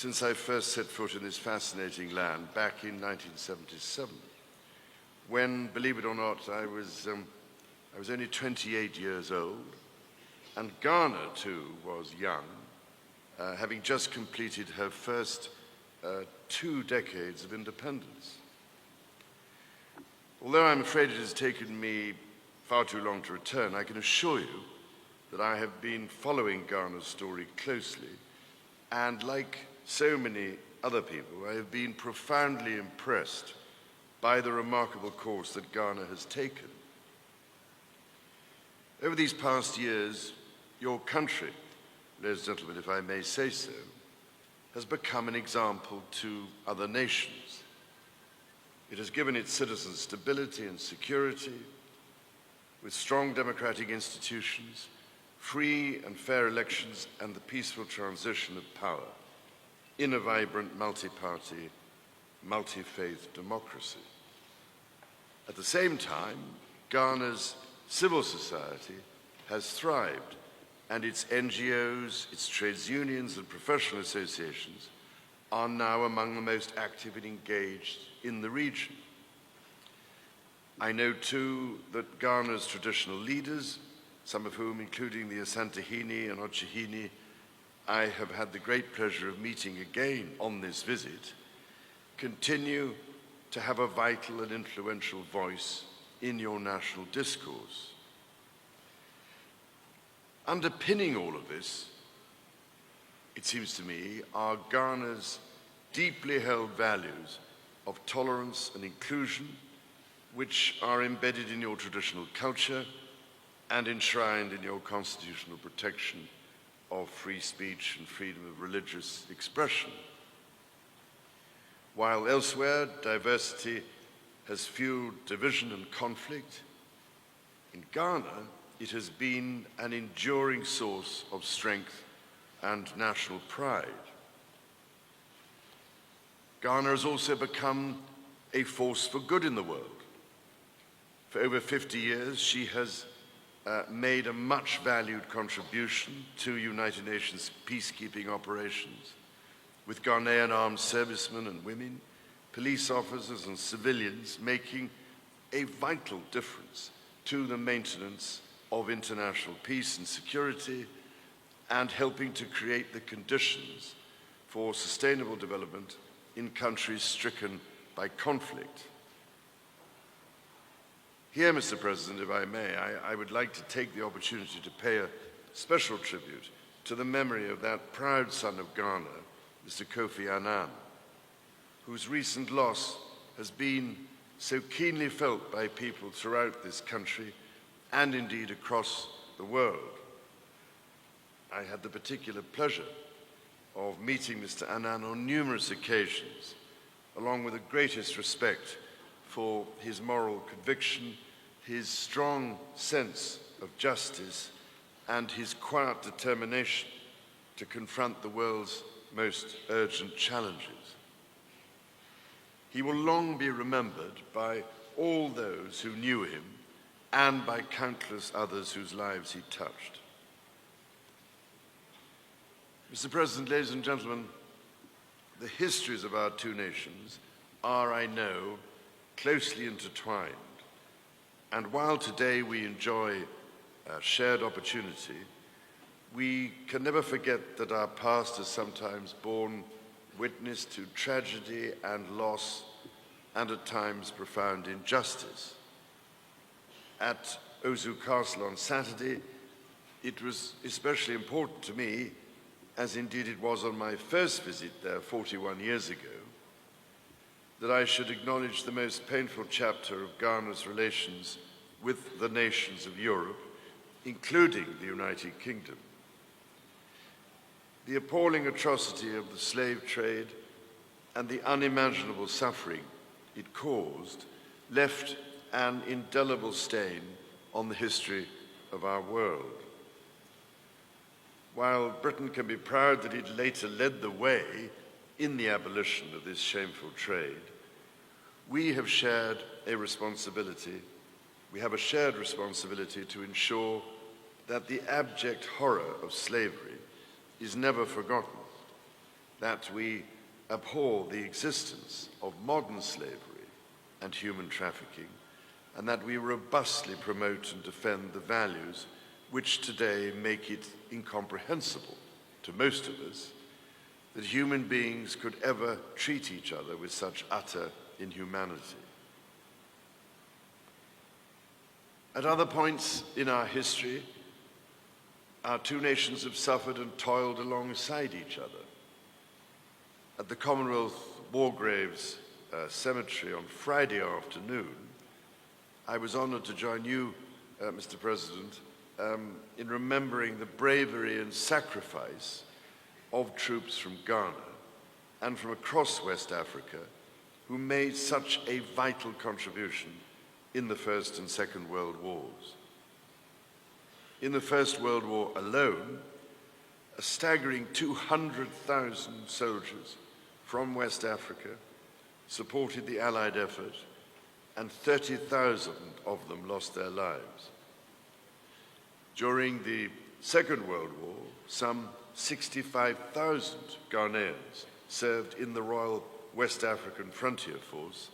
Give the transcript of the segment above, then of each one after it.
since I first set foot in this fascinating land back in 1977, when, believe it or not, I was only 28 years old, and Ghana, too, was young, having just completed her first 2 decades of independence. Although I'm afraid it has taken me far too long to return, I can assure you that I have been following Ghana's story closely, and like so many other people, I have been profoundly impressed by the remarkable course that Ghana has taken. Over these past years, your country, ladies and gentlemen, if I may say so, has become an example to other nations. It has given its citizens stability and security, with strong democratic institutions, free and fair elections, and the peaceful transition of power in a vibrant multi-party, multi-faith democracy. At the same time, Ghana's civil society has thrived, and its NGOs, its trades unions and professional associations are now among the most active and engaged in the region. I know too that Ghana's traditional leaders, some of whom, including the Asantehene and Ochehene, I have had the great pleasure of meeting again on this visit, continue to have a vital and influential voice in your national discourse. Underpinning all of this, it seems to me, are Ghana's deeply held values of tolerance and inclusion, which are embedded in your traditional culture and enshrined in your constitutional protection of free speech and freedom of religious expression. While elsewhere diversity has fueled division and conflict, in Ghana it has been an enduring source of strength and national pride. Ghana has also become a force for good in the world. For over 50 years, she has made a much valued contribution to United Nations peacekeeping operations, with Ghanaian armed servicemen and women, police officers and civilians making a vital difference to the maintenance of international peace and security, and helping to create the conditions for sustainable development in countries stricken by conflict. Here, Mr. President, if I may, I would like to take the opportunity to pay a special tribute to the memory of that proud son of Ghana, Mr. Kofi Annan, whose recent loss has been so keenly felt by people throughout this country and indeed across the world. I had the particular pleasure of meeting Mr. Annan on numerous occasions, along with the greatest respect for his moral conviction, his strong sense of justice, and his quiet determination to confront the world's most urgent challenges. He will long be remembered by all those who knew him and by countless others whose lives he touched. Mr. President, ladies and gentlemen, the histories of our two nations are, I know, closely intertwined. And while today we enjoy a shared opportunity, we can never forget that our past has sometimes borne witness to tragedy and loss, and at times profound injustice. At Ozu Castle on Saturday, it was especially important to me, as indeed it was on my first visit there 41 years ago, that I should acknowledge the most painful chapter of Ghana's relations with the nations of Europe, including the United Kingdom. The appalling atrocity of the slave trade and the unimaginable suffering it caused left an indelible stain on the history of our world. While Britain can be proud that it later led the way in the abolition of this shameful trade, we have a shared responsibility to ensure that the abject horror of slavery is never forgotten, that we abhor the existence of modern slavery and human trafficking, and that we robustly promote and defend the values which today make it incomprehensible to most of us that human beings could ever treat each other with such utter inhumanity. At other points in our history, our two nations have suffered and toiled alongside each other. At the Commonwealth War Graves Cemetery on Friday afternoon, I was honored to join you, Mr. President, in remembering the bravery and sacrifice of troops from Ghana and from across West Africa who made such a vital contribution in the First and Second World Wars. In the First World War alone, a staggering 200,000 soldiers from West Africa supported the Allied effort, and 30,000 of them lost their lives. During the Second World War, some 65,000 Ghanaians served in the Royal West African Frontier Force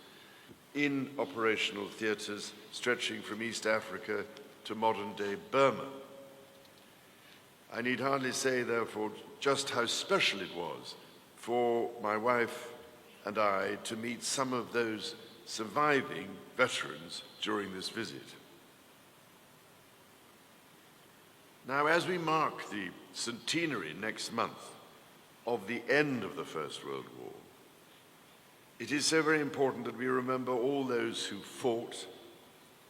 in operational theatres stretching from East Africa to modern-day Burma. I need hardly say, therefore, just how special it was for my wife and I to meet some of those surviving veterans during this visit. Now, as we mark the centenary next month of the end of the First World War, it is so very important that we remember all those who fought,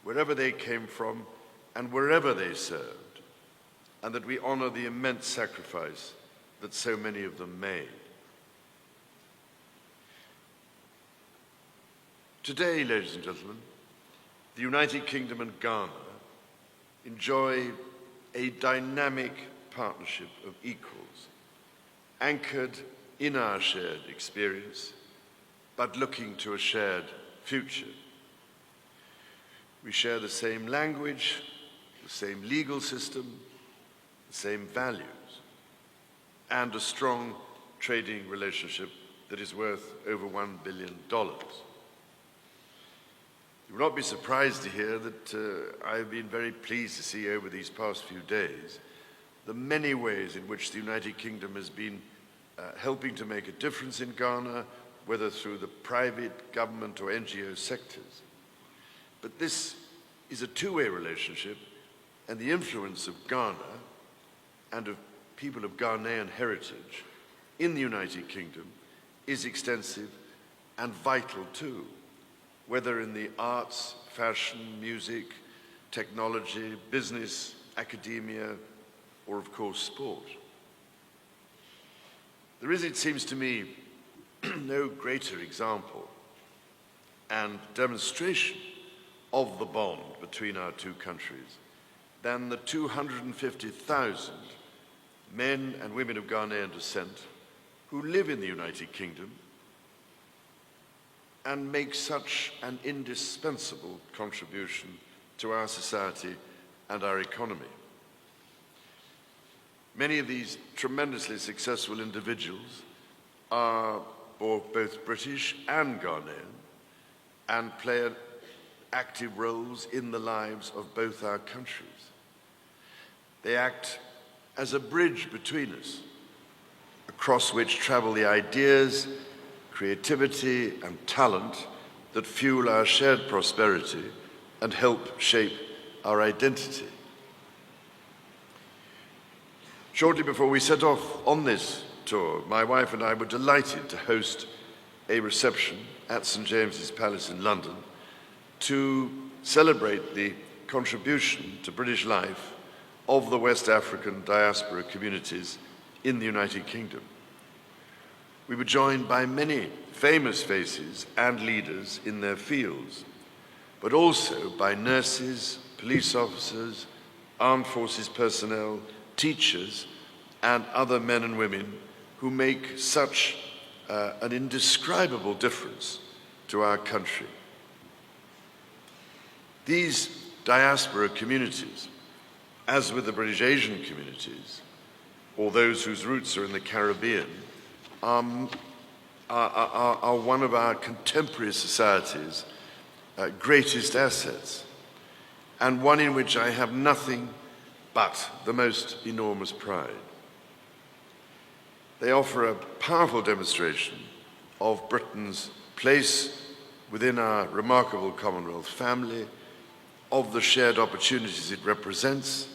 wherever they came from and wherever they served, and that we honor the immense sacrifice that so many of them made. Today, ladies and gentlemen, the United Kingdom and Ghana enjoy a dynamic partnership of equals, anchored in our shared experience, but looking to a shared future. We share the same language, the same legal system, the same values, and a strong trading relationship that is worth over $1 billion. You will not be surprised to hear that I've been very pleased to see over these past few days the many ways in which the United Kingdom has been helping to make a difference in Ghana, whether through the private, government, or NGO sectors. But this is a two-way relationship, and the influence of Ghana and of people of Ghanaian heritage in the United Kingdom is extensive and vital too, whether in the arts, fashion, music, technology, business, academia, or of course sport. There is, it seems to me, no greater example and demonstration of the bond between our two countries than the 250,000 men and women of Ghanaian descent who live in the United Kingdom and make such an indispensable contribution to our society and our economy. Many of these tremendously successful individuals are both British and Ghanaian and play active roles in the lives of both our countries. They act as a bridge between us, across which travel the ideas, creativity, and talent that fuel our shared prosperity and help shape our identity. Shortly before we set off on this tour, my wife and I were delighted to host a reception at St. James's Palace in London to celebrate the contribution to British life of the West African diaspora communities in the United Kingdom. We were joined by many famous faces and leaders in their fields, but also by nurses, police officers, armed forces personnel, teachers, and other men and women who make such an indescribable difference to our country. These diaspora communities, as with the British Asian communities, or those whose roots are in the Caribbean, are one of our contemporary society's greatest assets, and one in which I have nothing but the most enormous pride. They offer a powerful demonstration of Britain's place within our remarkable Commonwealth family, of the shared opportunities it represents,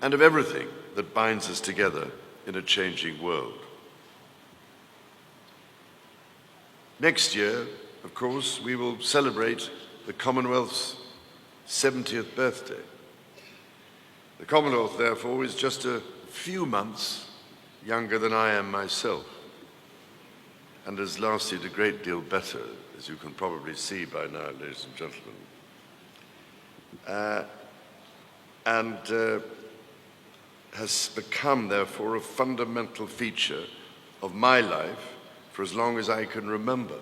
and of everything that binds us together in a changing world. Next year, of course, we will celebrate the Commonwealth's 70th birthday. The Commonwealth, therefore, is just a few months younger than I am myself, and has lasted a great deal better, as you can probably see by now, ladies and gentlemen. Has become, therefore, a fundamental feature of my life for as long as I can remember.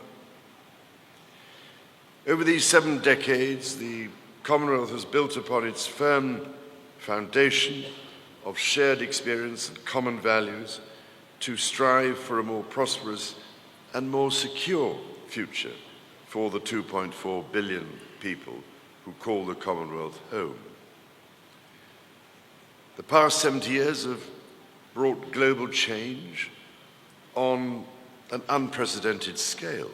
Over these 7 decades, the Commonwealth has built upon its firm foundation of shared experience and common values to strive for a more prosperous and more secure future for the 2.4 billion people who call the Commonwealth home. The past 70 years have brought global change on an unprecedented scale,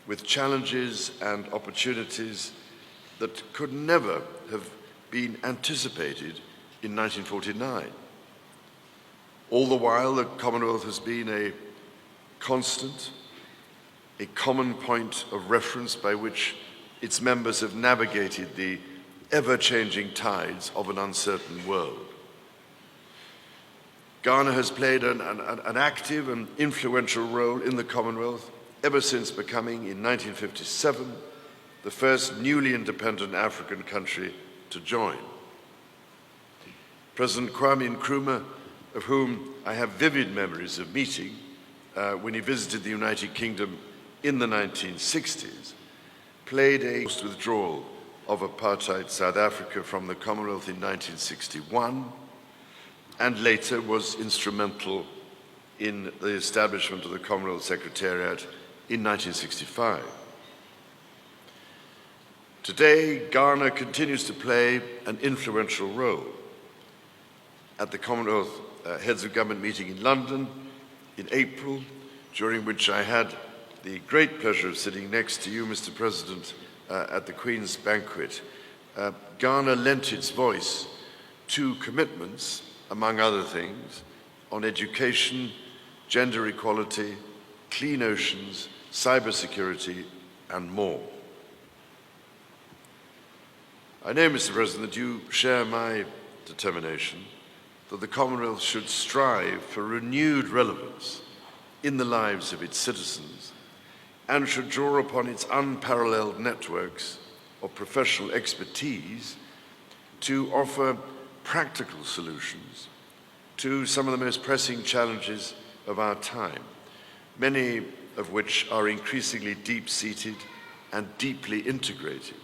with challenges and opportunities that could never have been anticipated in 1949. All the while, the Commonwealth has been a constant, a common point of reference by which its members have navigated the ever-changing tides of an uncertain world. Ghana has played an active and influential role in the Commonwealth ever since becoming, in 1957, the first newly independent African country to join. President Kwame Nkrumah, of whom I have vivid memories of meeting when he visited the United Kingdom in the 1960s, played a withdrawal of apartheid South Africa from the Commonwealth in 1961, and later was instrumental in the establishment of the Commonwealth Secretariat in 1965. Today, Ghana continues to play an influential role. At the Commonwealth Heads of Government meeting in London in April, during which I had the great pleasure of sitting next to you, Mr. President, at the Queen's banquet, Ghana lent its voice to commitments, among other things, on education, gender equality, clean oceans, cybersecurity, and more. I know, Mr. President, that you share my determination that the Commonwealth should strive for renewed relevance in the lives of its citizens and should draw upon its unparalleled networks of professional expertise to offer practical solutions to some of the most pressing challenges of our time, many of which are increasingly deep-seated and deeply integrated.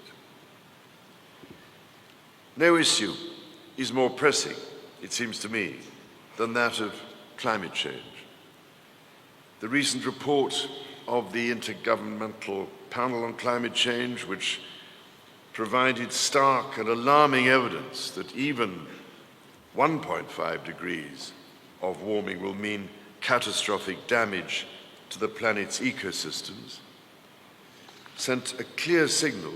No issue is more pressing, it seems to me, than that of climate change. The recent report of the Intergovernmental Panel on Climate Change, which provided stark and alarming evidence that even 1.5 degrees of warming will mean catastrophic damage to the planet's ecosystems, sent a clear signal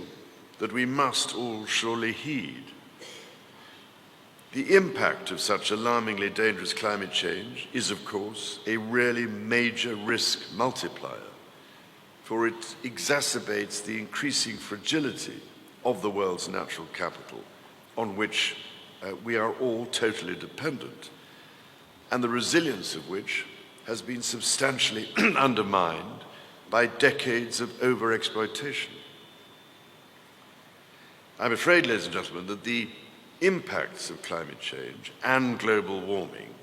that we must all surely heed. The impact of such alarmingly dangerous climate change is, of course, a really major risk multiplier, for it exacerbates the increasing fragility of the world's natural capital, on which we are all totally dependent, and the resilience of which has been substantially undermined by decades of overexploitation. I'm afraid, ladies and gentlemen, that the impacts of climate change and global warming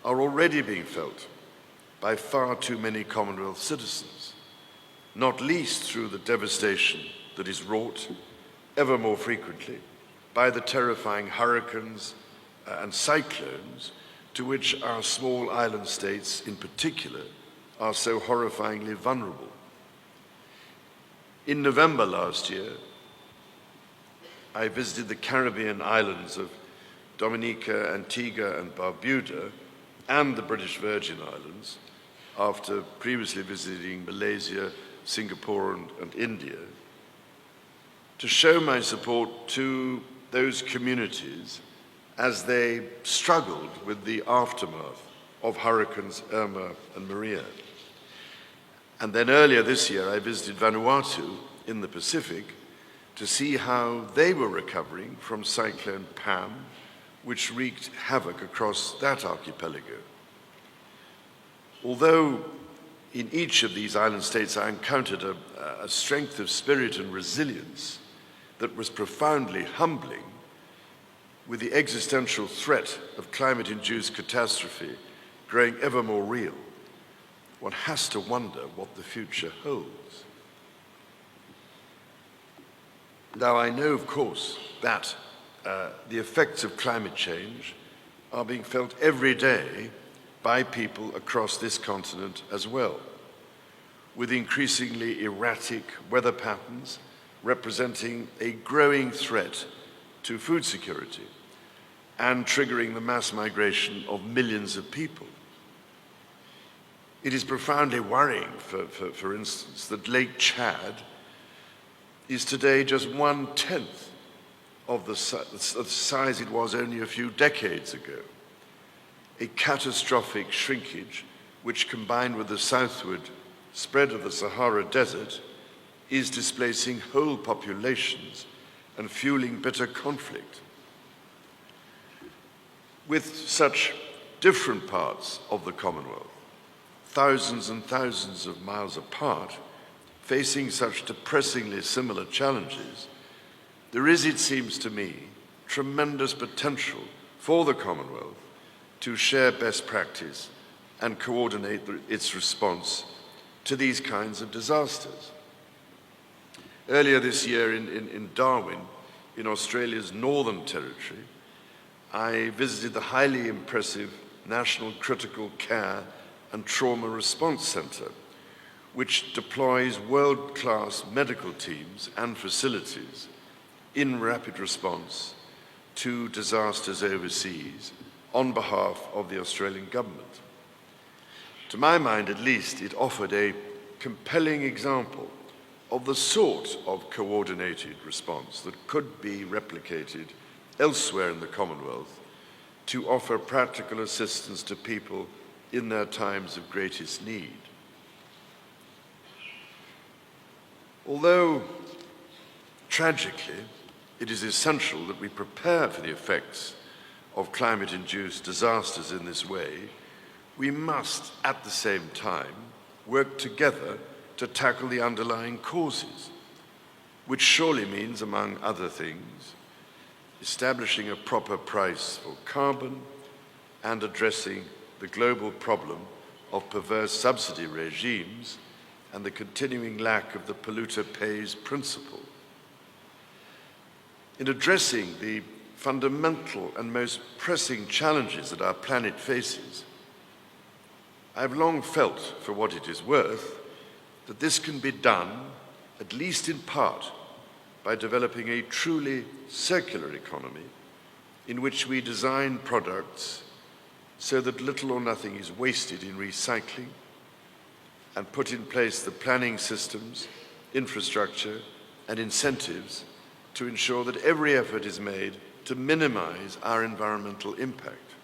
are already being felt by far too many Commonwealth citizens, not least through the devastation that is wrought ever more frequently by the terrifying hurricanes and cyclones to which our small island states in particular are so horrifyingly vulnerable. In November last year, I visited the Caribbean islands of Dominica, Antigua and Barbuda and the British Virgin Islands after previously visiting Malaysia, Singapore and India, to show my support to those communities as they struggled with the aftermath of Hurricanes Irma and Maria. And then earlier this year, I visited Vanuatu in the Pacific to see how they were recovering from Cyclone Pam, which wreaked havoc across that archipelago. Although in each of these island states I encountered a strength of spirit and resilience that was profoundly humbling, with the existential threat of climate-induced catastrophe growing ever more real, one has to wonder what the future holds. Now, I know, of course, that the effects of climate change are being felt every day by people across this continent as well, with increasingly erratic weather patterns representing a growing threat to food security and triggering the mass migration of millions of people. It is profoundly worrying, for instance, that Lake Chad is today just 1/10 of the size it was only a few decades ago. A catastrophic shrinkage which, combined with the southward spread of the Sahara Desert, is displacing whole populations and fueling bitter conflict. With such different parts of the Commonwealth, thousands and thousands of miles apart, facing such depressingly similar challenges, there is, it seems to me, tremendous potential for the Commonwealth to share best practice and coordinate its response to these kinds of disasters. Earlier this year in Darwin, in Australia's Northern Territory, I visited the highly impressive National Critical Care and Trauma Response Centre, which deploys world-class medical teams and facilities in rapid response to disasters overseas on behalf of the Australian government. To my mind, at least, it offered a compelling example of the sort of coordinated response that could be replicated elsewhere in the Commonwealth to offer practical assistance to people in their times of greatest need. Although, tragically, it is essential that we prepare for the effects of climate-induced disasters in this way, we must, at the same time, work together to tackle the underlying causes, which surely means, among other things, establishing a proper price for carbon and addressing the global problem of perverse subsidy regimes and the continuing lack of the polluter pays principle. In addressing the fundamental and most pressing challenges that our planet faces, I have long felt, for what it is worth, that this can be done, at least in part, by developing a truly circular economy in which we design products so that little or nothing is wasted in recycling, and put in place the planning systems, infrastructure, and incentives to ensure that every effort is made to minimize our environmental impact.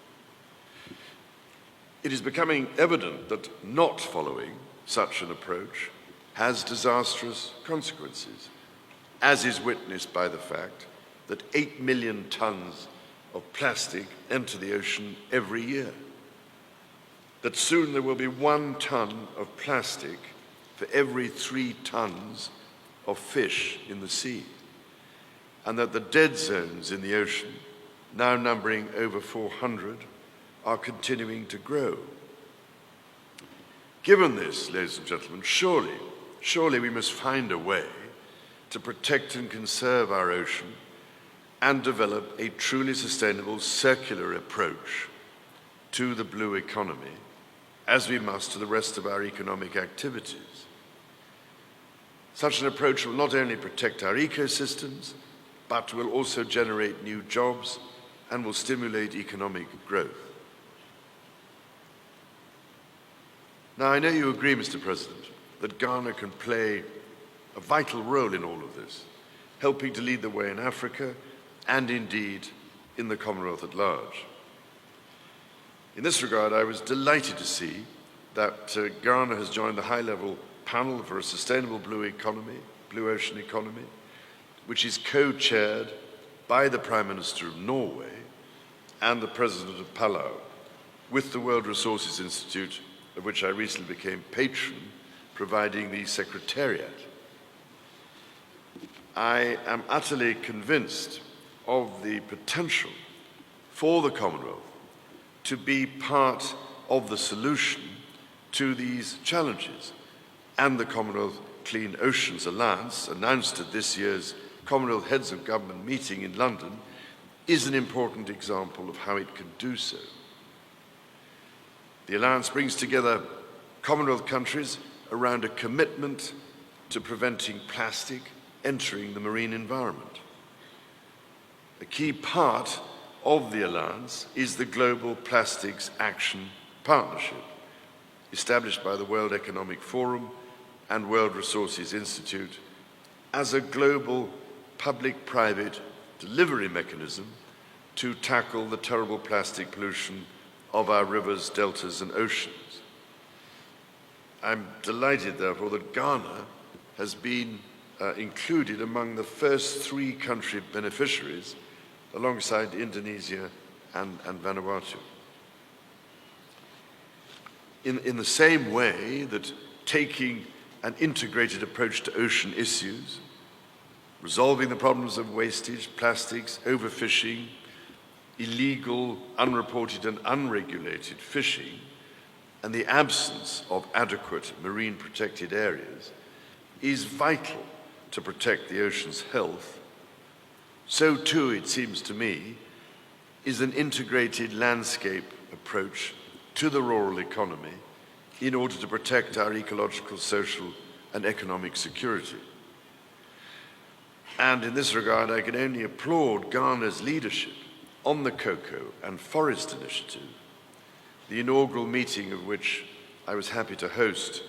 It is becoming evident that not following such an approach has disastrous consequences, as is witnessed by the fact that 8 million tons of plastic enter the ocean every year, that soon there will be 1 ton of plastic for every 3 tons of fish in the sea, and that the dead zones in the ocean, now numbering over 400, are continuing to grow. Given this, ladies and gentlemen, surely we must find a way to protect and conserve our ocean and develop a truly sustainable circular approach to the blue economy, as we must to the rest of our economic activities. Such an approach will not only protect our ecosystems, but will also generate new jobs and will stimulate economic growth. Now, I know you agree, Mr. President, that Ghana can play a vital role in all of this, helping to lead the way in Africa and indeed in the Commonwealth at large. In this regard, I was delighted to see that Ghana has joined the high-level panel for a sustainable blue economy, blue ocean economy, which is co-chaired by the Prime Minister of Norway and the President of Palau, with the World Resources Institute, of which I recently became patron, providing the secretariat. I am utterly convinced of the potential for the Commonwealth to be part of the solution to these challenges. And the Commonwealth Clean Oceans Alliance, announced at this year's Commonwealth Heads of Government meeting in London, is an important example of how it can do so. The Alliance brings together Commonwealth countries around a commitment to preventing plastic entering the marine environment. A key part of the Alliance is the Global Plastics Action Partnership, established by the World Economic Forum and World Resources Institute as a global public-private delivery mechanism to tackle the terrible plastic pollution of our rivers, deltas, and oceans. I'm delighted, therefore, that Ghana has been included among the first 3 country beneficiaries, alongside Indonesia and Vanuatu. In the same way that taking an integrated approach to ocean issues, resolving the problems of wastage, plastics, overfishing, illegal, unreported and unregulated fishing, and the absence of adequate marine protected areas is vital to protect the ocean's health, so too, it seems to me, is an integrated landscape approach to the rural economy in order to protect our ecological, social, and economic security. And in this regard, I can only applaud Ghana's leadership on the Cocoa and Forest Initiative, the inaugural meeting of which I was happy to host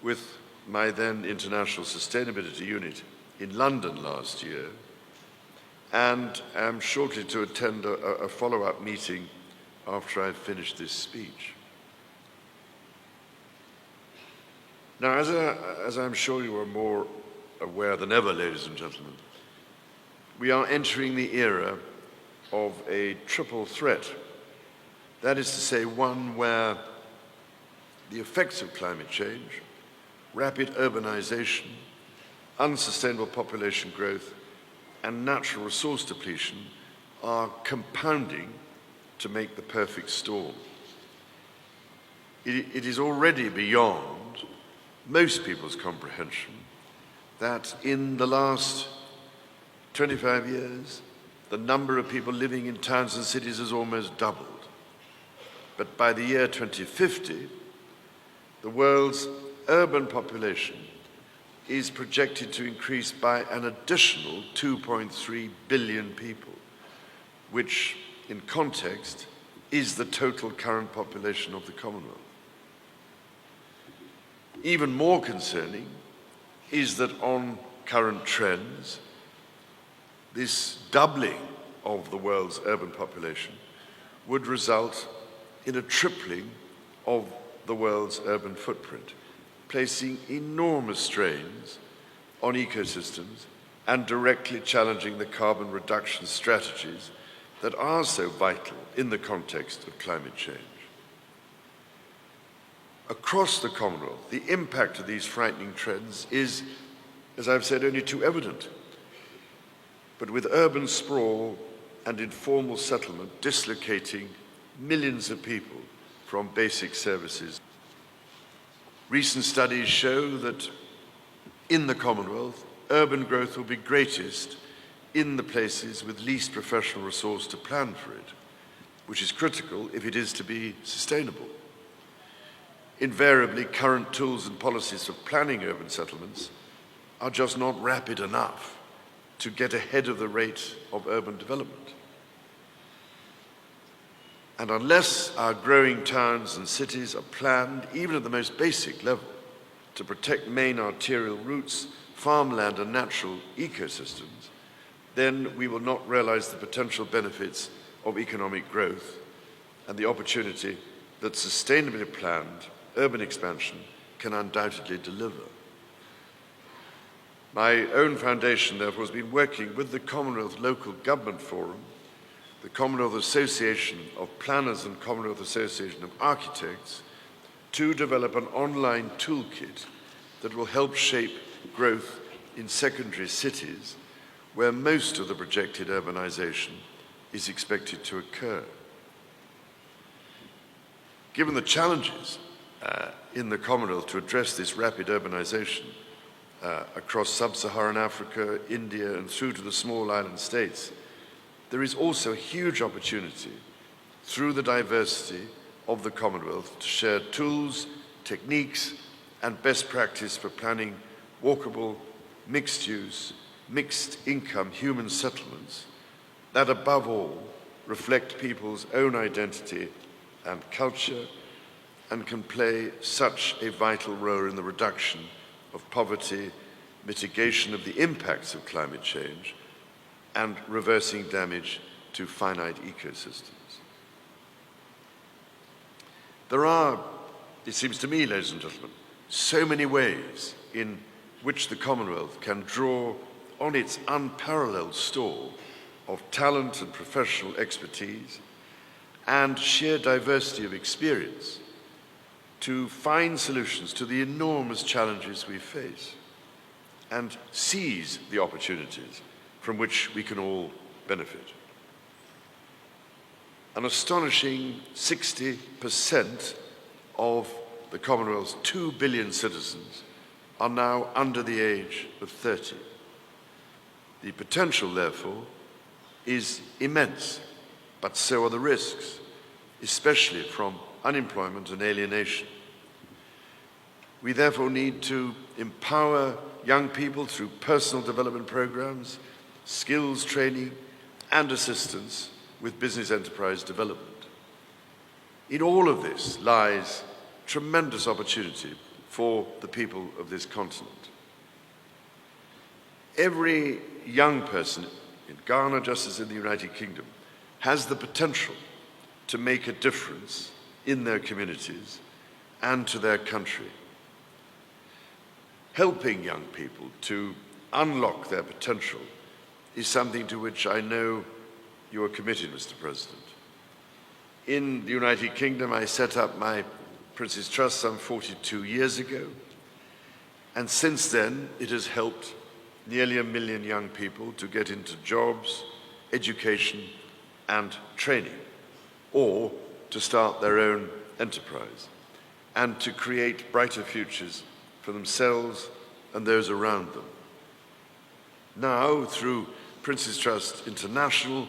with my then International Sustainability Unit in London last year, and am shortly to attend a follow-up meeting after I've finished this speech. Now, as I'm sure you are more aware than ever, ladies and gentlemen, we are entering the era of a triple threat. That is to say, one where the effects of climate change, rapid urbanization, unsustainable population growth, and natural resource depletion are compounding to make the perfect storm. It is already beyond most people's comprehension that in the last 25 years, the number of people living in towns and cities has almost doubled. But by the year 2050, the world's urban population is projected to increase by an additional 2.3 billion people, which, in context, is the total current population of the Commonwealth. Even more concerning is that on current trends, this doubling of the world's urban population would result in a tripling of the world's urban footprint, placing enormous strains on ecosystems and directly challenging the carbon reduction strategies that are so vital in the context of climate change. Across the Commonwealth, the impact of these frightening trends is, as I've said, only too evident. But with urban sprawl and informal settlement dislocating millions of people from basic services, recent studies show that in the Commonwealth, urban growth will be greatest in the places with least professional resource to plan for it, which is critical if it is to be sustainable. Invariably, current tools and policies for planning urban settlements are just not rapid enough to get ahead of the rate of urban development. And unless our growing towns and cities are planned, even at the most basic level, to protect main arterial routes, farmland and natural ecosystems, then we will not realize the potential benefits of economic growth and the opportunity that sustainably planned urban expansion can undoubtedly deliver. My own foundation, therefore, has been working with the Commonwealth Local Government Forum, the Commonwealth Association of Planners and Commonwealth Association of Architects to develop an online toolkit that will help shape growth in secondary cities where most of the projected urbanization is expected to occur. Given the challenges in the Commonwealth to address this rapid urbanization across sub-Saharan Africa, India, and through to the small island states, there is also a huge opportunity through the diversity of the Commonwealth to share tools, techniques, and best practice for planning walkable, mixed-use, mixed-income human settlements that, above all, reflect people's own identity and culture and can play such a vital role in the reduction of poverty, mitigation of the impacts of climate change, and reversing damage to finite ecosystems. There are, it seems to me, ladies and gentlemen, so many ways in which the Commonwealth can draw on its unparalleled store of talent and professional expertise and sheer diversity of experience to find solutions to the enormous challenges we face and seize the opportunities from which we can all benefit. An astonishing 60% of the Commonwealth's 2 billion citizens are now under the age of 30. The potential, therefore, is immense, but so are the risks, especially from unemployment and alienation. We therefore need to empower young people through personal development programs, skills training, and assistance with business enterprise development. In all of this lies tremendous opportunity for the people of this continent. Every young person in Ghana, just as in the United Kingdom, has the potential to make a difference in their communities and to their country. Helping young people to unlock their potential is something to which I know you are committed, Mr. President. In the United Kingdom, I set up my Prince's Trust some 42 years ago, and since then it has helped nearly 1 million young people to get into jobs, education, and training, or to start their own enterprise, and to create brighter futures for themselves and those around them. Now, through Prince's Trust International,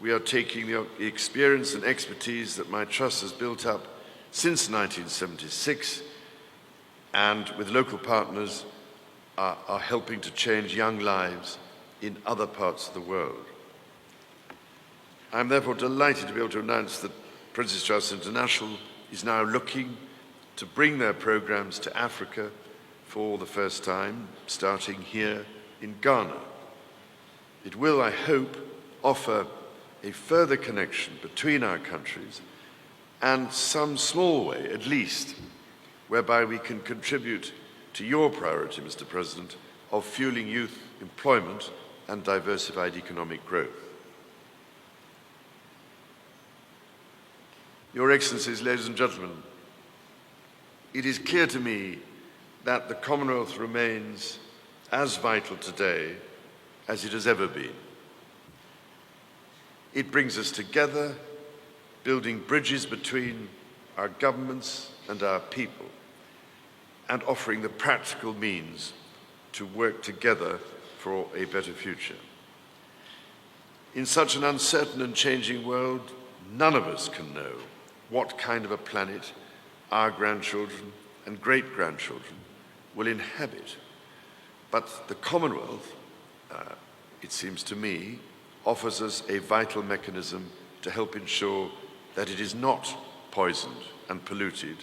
we are taking the experience and expertise that my trust has built up since 1976, and with local partners are helping to change young lives in other parts of the world. I'm therefore delighted to be able to announce that Prince's Trust International is now looking to bring their programs to Africa for the first time, starting here in Ghana. It will, I hope, offer a further connection between our countries and some small way, at least, whereby we can contribute to your priority, Mr. President, of fueling youth employment and diversified economic growth. Your Excellencies, ladies and gentlemen, it is clear to me that the Commonwealth remains as vital today as it has ever been. It brings us together, building bridges between our governments and our people, and offering the practical means to work together for a better future. In such an uncertain and changing world, none of us can know what kind of a planet our grandchildren and great-grandchildren will inhabit. But the Commonwealth, it seems to me, offers us a vital mechanism to help ensure that it is not poisoned and polluted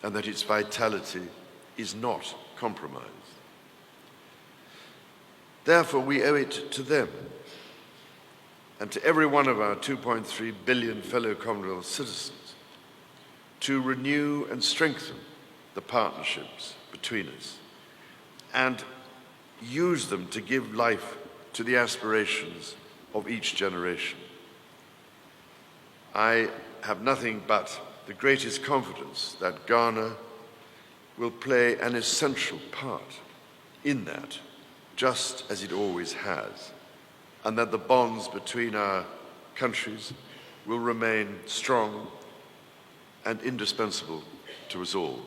and that its vitality is not compromised. Therefore, we owe it to them and to every one of our 2.3 billion fellow Commonwealth citizens to renew and strengthen the partnerships between us and use them to give life to the aspirations of each generation. I have nothing but the greatest confidence that Ghana will play an essential part in that, just as it always has, and that the bonds between our countries will remain strong and indispensable to us all.